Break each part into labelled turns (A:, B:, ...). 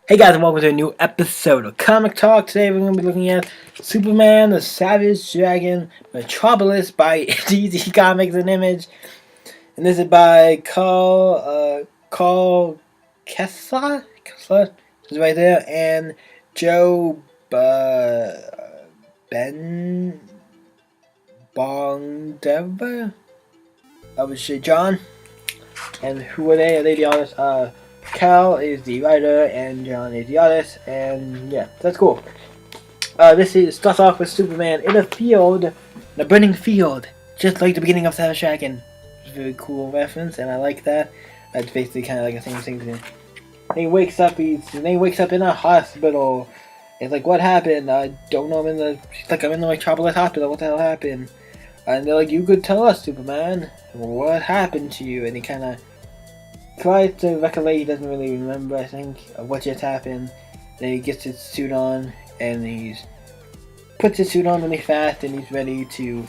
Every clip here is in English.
A: Hey guys, and welcome to a new episode of Comic Talk. Today we're going to be looking at Superman, the Savage Dragon, Metropolis by DC Comics and Image. And this is by Carl Kessler? Kessler is right there. And Joe Ben Bongdever? I would say John. And who are they? Are they the artists? Cal is the writer and John is the artist, and yeah, that's cool. Starts off with Superman in a field, in a burning field, just like the beginning of Savage Dragon. It's a very cool reference, and I like that. It's basically kind of like the same thing. And he wakes up. He wakes up in a hospital. It's like, what happened? I don't know. I'm in the Metropolis hospital. What the hell happened? And they're like, you could tell us, Superman. What happened to you? And he kind of tries to recollect. He doesn't really remember, I think, of what just happened. Then he gets his suit on, and he puts his suit on really fast, and he's ready to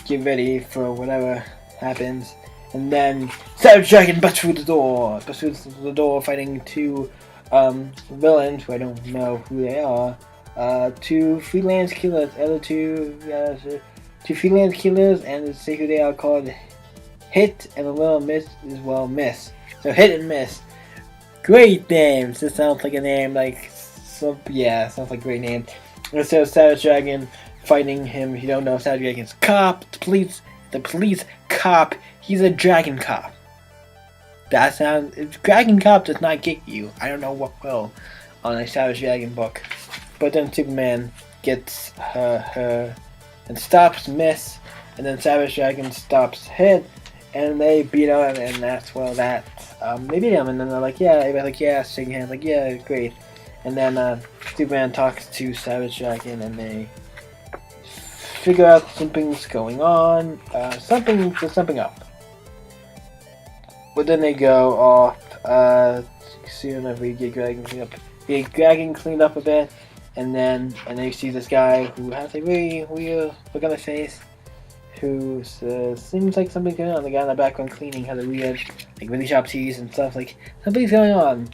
A: get ready for whatever happens. And then Savage Dragon busts through the door, fighting two villains who I don't know who they are. Two freelance killers, two freelance killers, and let's see who they are, called Hit and a little Miss as well, Miss. So Hit and Miss. Great names. This sounds like a name sounds like a great name. Instead of Savage Dragon fighting him, you don't know Savage Dragon's cop, the police cop. He's a dragon cop. Dragon cop does not get you. I don't know what will on a Savage Dragon book. But then Superman gets her and stops Miss, and then Savage Dragon stops Hit, and they beat him, and they beat him, and then they're like, yeah, everybody's like, yeah, shaking hands, like, yeah, great. And then Superman talks to Savage Dragon, and they figure out something's going on, something up. But then they go off, soon enough we get Dragon cleaned up a bit, and then you see this guy who has a really weird look on his face, who seems like something's going on. The guy in the background cleaning has a weird, really sharp teeth and stuff, like, something's going on.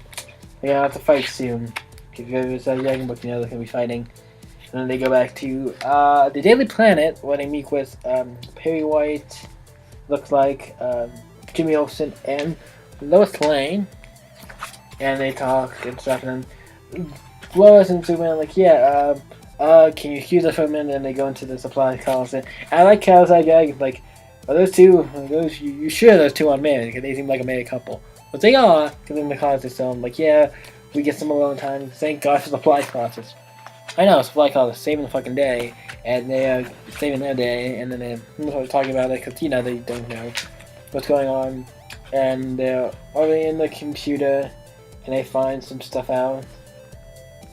A: They're gonna have to fight soon. If you ever saw the Dragon book, you know they're gonna be fighting. And then they go back to the Daily Planet, where they meet with Perry White, looks like Jimmy Olsen, and Lois Lane. And they talk and stuff, and then Lois and Superman like, yeah, can you excuse us for a minute? And they go into the supply closet. And I like Cal's idea, like, are those two, you sure those two aren't married? Because they seem like a married couple. But they are, because in the closet, so I'm like, yeah, we get some alone time. Thank God for supply closets. I know, supply closets saving the fucking day, and they are saving their day, and then they're talking about it, because, they don't know what's going on. And they're already in the computer, and they find some stuff out.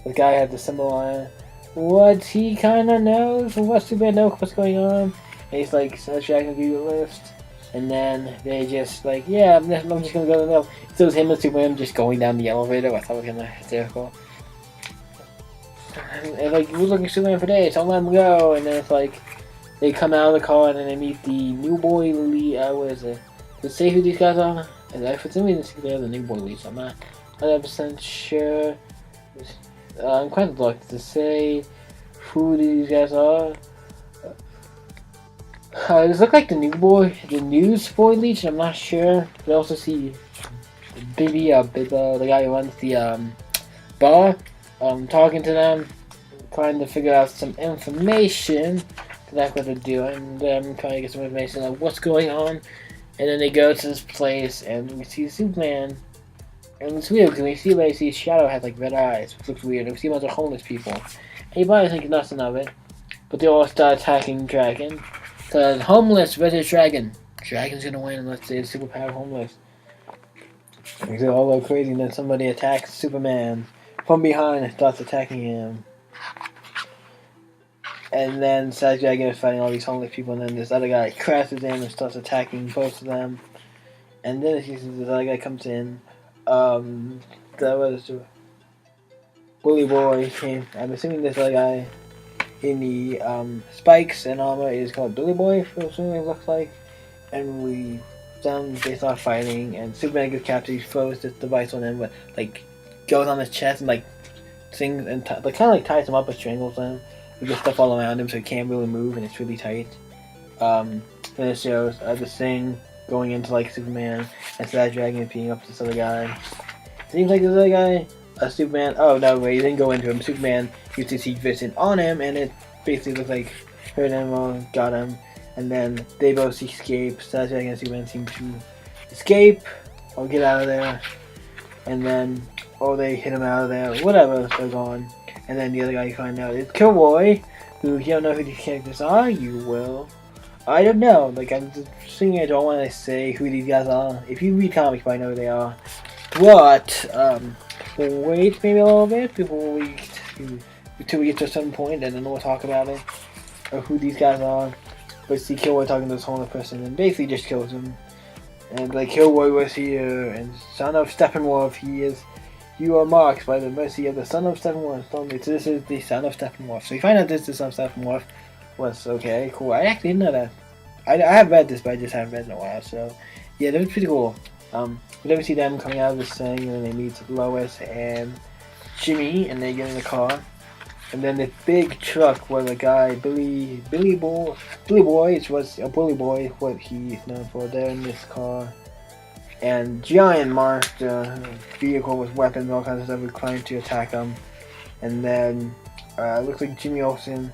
A: The guy had the symbol on it. What he kind of knows, what Superman knows what's going on. And he's like, Savage Dragon give you a lift. And then they just like, yeah, I'm just gonna go to the middle. So it was him and Superman just going down the elevator. I thought it was kinda hysterical. And like, we're looking at Superman for days, so let him go. And then it's like, they come out of the car and then they meet the new boy lead. What is it? Does it say who these guys are? And I for some reason they're the new boy leads, so I'm not 100% sure. I'm quite reluctant to say who these guys are. This look like the news boy leech. I'm not sure. We also see the guy who runs the bar, talking to them, trying to figure out some information. That's what they're doing. Them trying to get some information on what's going on, and then they go to this place, and we see Superman. And it's weird because we see Shadow has like red eyes, which looks weird. And we see a bunch of homeless people. And you probably think nothing of it, but they all start attacking Dragon. Because homeless versus Dragon. Dragon's gonna win unless they're superpowered homeless. They all go crazy, and then somebody attacks Superman from behind and starts attacking him. And then Savage Dragon is fighting all these homeless people, and then this other guy crashes in and starts attacking both of them. And then this other guy comes in. That was Bully Boy came. I'm assuming this other guy in the spikes and armor is called Bully Boy, for assuming it looks like. And they start fighting, and Superman gets captured. He throws this device on him, but like goes on his chest and like sings and like kind of like ties him up or strangles him. He gets stuff all around him so he can't really move and it's really tight. And it shows the Thing going into like Superman and Savage Dragon beating up this other guy. Seems like this other guy, Superman. Oh no, wait, he didn't go into him. Superman used his heat vision on him, and it basically looks like hurt him or got him. And then they both escape. Savage Dragon and Superman seem to escape or get out of there. And then, they hit him out of there. Whatever, they're gone. And then the other guy you find out is Kilroy, who you don't know who these characters are. You will. I don't know. Like, I'm just saying, I don't want to say who these guys are. If you read comics, you might know who they are. But, wait maybe a little bit before until we get to a certain point, and then we'll talk about it. Or who these guys are. But see Kilroy talking to this whole other person, and basically just kills him. And, like, Kilroy was here, and son of Steppenwolf, he is... You are marked by the mercy of the son of Steppenwolf. So this is the son of Steppenwolf. So you find out this is the son of Steppenwolf. Was okay, cool. I actually didn't know that. I have read this, but I just haven't read it in a while. So, yeah, that was pretty cool. We never see them coming out of this thing, and then they meet Lois and Jimmy, and they get in the car. And then the big truck where the guy Billy Boy, what he's known for. They're in this car, and giant monster vehicle with weapons, all kinds of stuff, was trying to attack them. And then it looks like Jimmy Olsen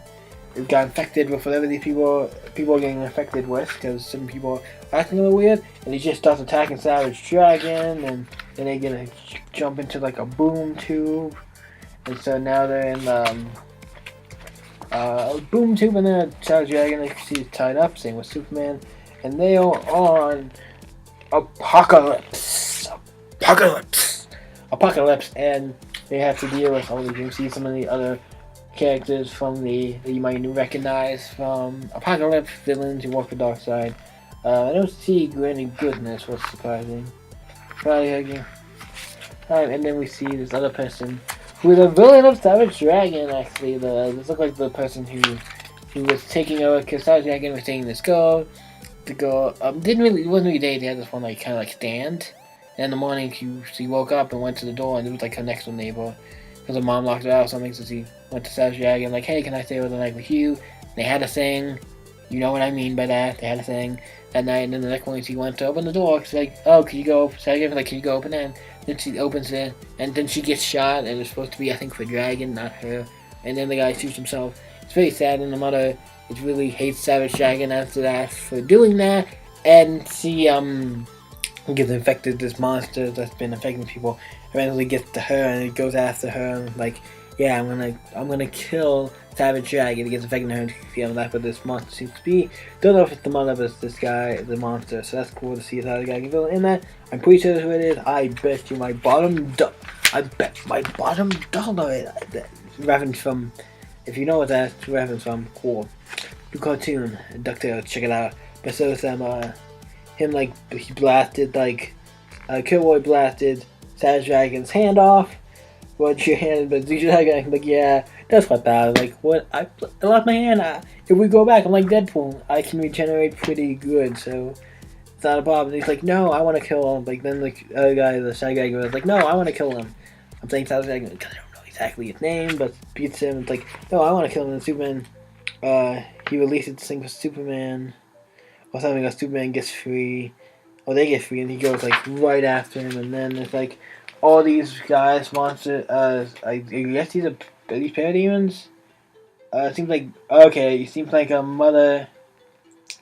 A: got infected with whatever these people are getting infected with, because some people are acting a little weird, and he just starts attacking Savage Dragon, and then they get to jump into like a boom tube, and so now they're in a boom tube, and then Savage Dragon, they see it's tied up, same with Superman, and they are on Apocalypse, and they have to deal with all these. You can see some of the other characters from that you might recognize from Apocalypse, villains who walk the dark side. I don't see any goodness, what's surprising. And then we see this other person who is a villain of Savage Dragon, actually. This looks like the person who was taking over, because Savage Dragon was taking this girl. The girl it wasn't really dating, they had this one like kind of like stand. And in the morning she woke up and went to the door, and it was like her next door neighbor. Because her mom locked her out or something, so she went to Savage Dragon, like, hey, can I stay over the night with you? They had a thing. You know what I mean by that. They had a thing that night, and then the next morning she went to open the door. She's like, oh, can you go? Savage Dragon's like, can you go open it? Then she opens it, and then she gets shot, and it's supposed to be, I think, for Dragon, not her. And then the guy shoots himself. It's very sad, and the mother really hates Savage Dragon after that for doing that. And she gets infected, this monster that's been affecting people eventually gets to her, and it goes after her, and like, yeah, I'm gonna kill Savage Dragon. It gets affecting her, and she feels that, but this monster seems to be. Don't know if it's the mother, but it's this guy, the monster. So that's cool to see how the guy can villain in that. I'm pretty sure that's who it is. I bet my bottom dollar it. Reference from, if you know what that's reference from, cool. New cartoon, DuckTales, check it out. But so some him like he blasted like Kilroy blasted Savage Dragon's hand off. What's your hand? But Savage Dragon like, yeah, that's what that. Like, what? I lost my hand. If we go back, I'm like Deadpool. I can regenerate pretty good, so it's not a problem. And he's like, no, I want to kill him. Like then like other guy, the shy guy goes like, no, I want to kill him. I'm saying Savage Dragon because I don't know exactly his name, but beats him. It's like, no, I want to kill him. And Superman, he releases this thing for Superman. Or something, like Superman gets free, or they get free, and he goes like right after him, and then there's like all these guys, monster. I guess these parademons. It seems like it seems like a mother.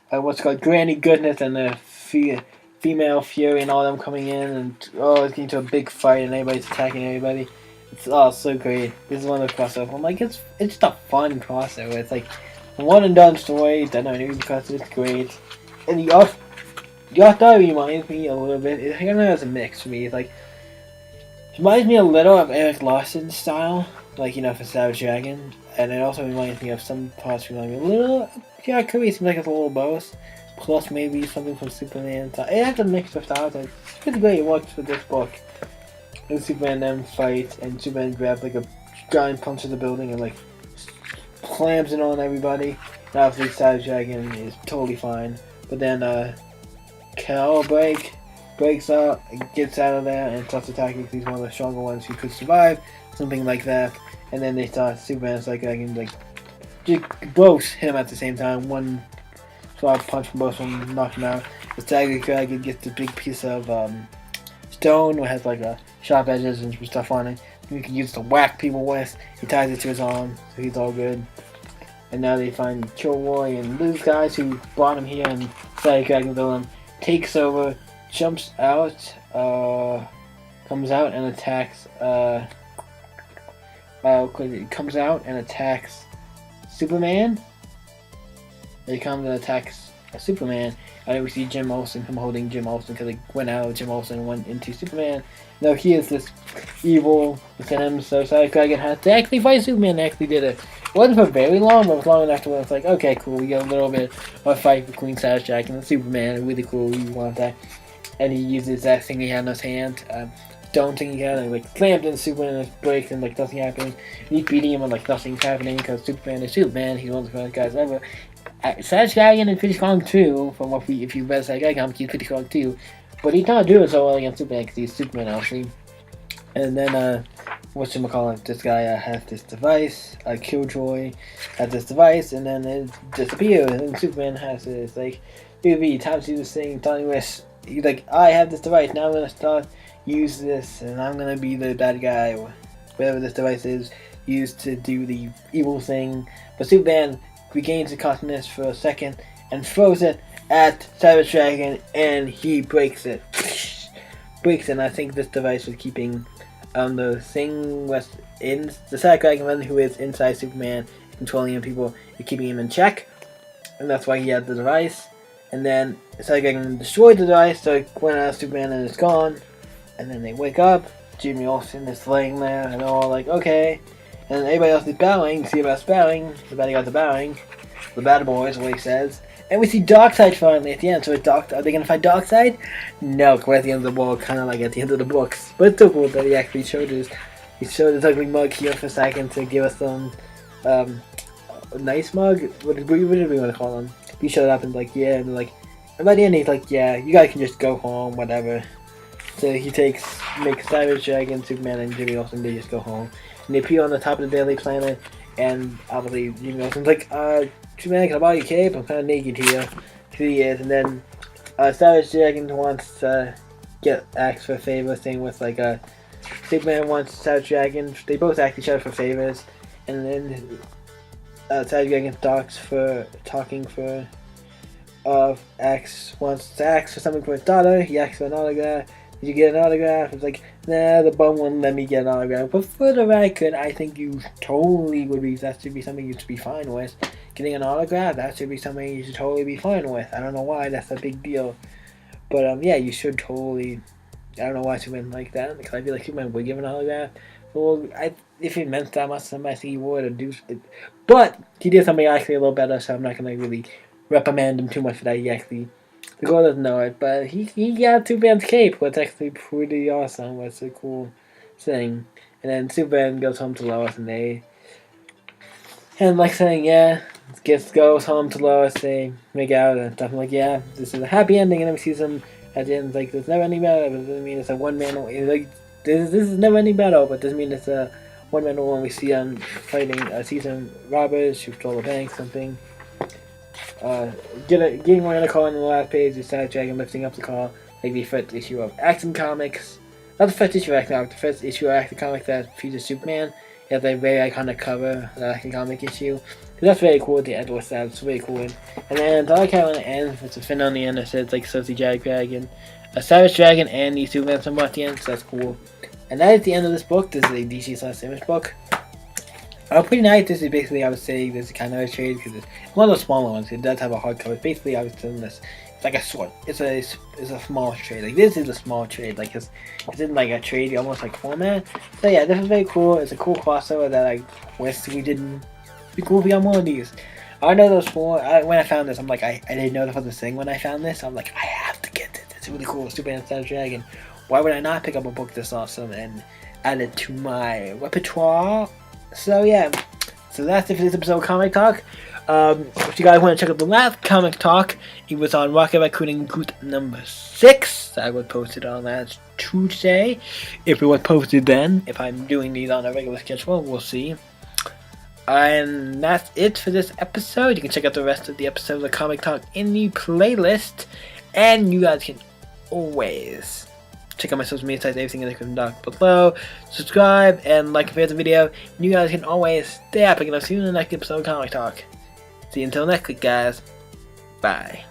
A: What's called Granny Goodness and the female Fury and all them coming in, and it's getting to a big fight, and everybody's attacking everybody. It's so great. This is one of the crossovers. I'm like, it's just a fun crossover. It's like a one and done story that I knew because it's great. And the art reminds me a little bit. I don't know, it's a mix for me. It's like, it reminds me a little of Eric Larsen's style, like, you know, for Savage Dragon. And it also reminds me of some parts remind me a little. Yeah, it could be something like it's a little both. Plus maybe something from Superman. It has a mix of styles. It's pretty great. It works for this book. And Superman and them fight, and Superman grabs like a giant punch of the building and like slams it on everybody. And obviously Savage Dragon is totally fine. But then, Cowbreak breaks out, gets out of there, and starts attacking because he's one of the stronger ones who could survive, something like that. And then they start, Superman's like, I can, like, both hit him at the same time. One sword punch from both of them, knock him out. The Tiger Dragon gets a big piece of stone, which has, like, sharp edges and stuff on it. You can use to whack people with. He ties it to his arm, so he's all good. And now they find Kilroy and Liz guys who brought him here, and Tiger Dragon villain takes over, jumps out, comes out and attacks, comes out and attacks Superman. He comes and attacks Superman, and then we see Jim Olsen, him holding Jim Olsen, because he went out of Jim Olsen and went into Superman. No, he is this evil within him, so Tiger Dragon has to actually fight Superman. Actually did it. It wasn't for very long, but it was long enough to where it's like, okay, cool, we got a little bit of a fight between Tiger Dragon and Superman. Really cool, you want that. And he uses that thing he had in his hand, stone thing he had, and like slammed in Superman and it breaks and like nothing happening. And he's beating him and like nothing's happening because Superman is Superman. He's one of the best guys ever. Tiger Dragon is pretty strong too, from what if you read Tiger Dragon, he's pretty strong too. But he's not doing so well against Superman because he's Superman, obviously. And then, whatchamacallit, this guy has this device, Killjoy has this device, and then it disappears. And then Superman has this, like, UV, time to do this thing, telling us, he's like, I have this device, now I'm going to start, use this, and I'm going to be the bad guy, or whatever this device is, used to do the evil thing. But Superman regains the consciousness for a second, and throws it at Tiger Dragon, and he breaks it. Breaks it, and I think this device was keeping the thing was in the Tiger Dragon who is inside Superman, controlling him, people, keeping him in check, and that's why he had the device. And then the Tiger Dragon destroyed the device, so it went out of Superman and it's gone. And then they wake up, Jimmy Olsen is laying there, and they're all like, okay. And then everybody else is bowing, see about bowing, the bad guys are bowing, the bad boys, what he says. And we see Darkseid finally at the end. So are they gonna fight Darkseid? No, we're at the end of the world, kind of like at the end of the books. But it's so cool that he actually showed his ugly mug here for a second to give us some nice mug. What did we want to call him? He showed up and like, yeah, and like, and by the end he's like, yeah, you guys can just go home, whatever. So he makes Tiger Dragon, Superman, and Jimmy Olsen, they just go home. And they appear on the top of the Daily Planet, and obviously Jimmy Olsen's like, Superman, can I borrow your cape? I'm kind of naked here. Here he is, and then Tiger Dragon wants to ask for favors, thing with like Superman wants Tiger Dragon. They both ask each other for favors, and then Tiger Dragon wants to ask for something for his daughter. He asks for an autograph. Did you get an autograph? It's like, nah, the bum wouldn't let me get an autograph. But for the record, I think you totally that should be something you should be fine with. Getting an autograph, that should be something you should totally be fine with. I don't know why that's a big deal. But yeah, you should totally. I don't know why Superman like that, because I feel like Superman would give an autograph. Well, if it meant that much to him, I think he would do it. But he did something actually a little better, so I'm not going to really reprimand him too much for that. He actually, the girl doesn't know it, but he got Superman's cape, which actually pretty awesome. It's a cool thing. And then Superman goes home to Lois, and like saying, yeah, goes home to Lois, they make out and stuff. I'm like, yeah, this is a happy ending, and then we see them at the end, like, there's never any battle, but it doesn't mean it's a one-man, like, this is never any battle, but it doesn't mean it's a one-man when we see them fighting, see some robbers who stole a bank, something. Getting away in a car on the last page is Tiger Dragon lifting up the car, like the first issue of Action Comics. Not the first issue of Action Comics, the first issue of Action Comics that features Superman. It has a very iconic cover, the Action Comic issue. So that's very cool, the end was that, it's very cool. And then I like how it ends with a fin on the end that says like Cersei Dragon, a Savage Dragon, and the Superman symbol at the end, so that's cool. And that is the end of this book. This is a DC/Image book. Pretty nice. This is basically, I would say, this is kind of a trade because it's one of the smaller ones. It does have a hardcover. Basically, I was telling this, it's like a sword. It's a small trade. Like this is a small trade. Like it's in like a trade, almost like format. So yeah, this is very cool. It's a cool crossover that I wish we didn't. Be cool if we got more of these. I know those four. When I found this, I'm like, I didn't know that was a thing. When I found this, I'm like, I have to get this. It's really cool. Superman Savage Dragon. Why would I not pick up a book this awesome and add it to my repertoire? So yeah, so that's it for this episode of Comic Talk. If you guys want to check out the last Comic Talk, it was on Rocket Raccoon and Groot number 6. So I would post it on that Tuesday. If it was posted then, if I'm doing these on a regular schedule, we'll see. And that's it for this episode. You can check out the rest of the episodes of Comic Talk in the playlist. And you guys can always check out my social media sites, everything in the description down below. Subscribe and like if you like the video. And you guys can always stay up. And I'll see you in the next episode of Comic Talk. See you until next week, guys. Bye.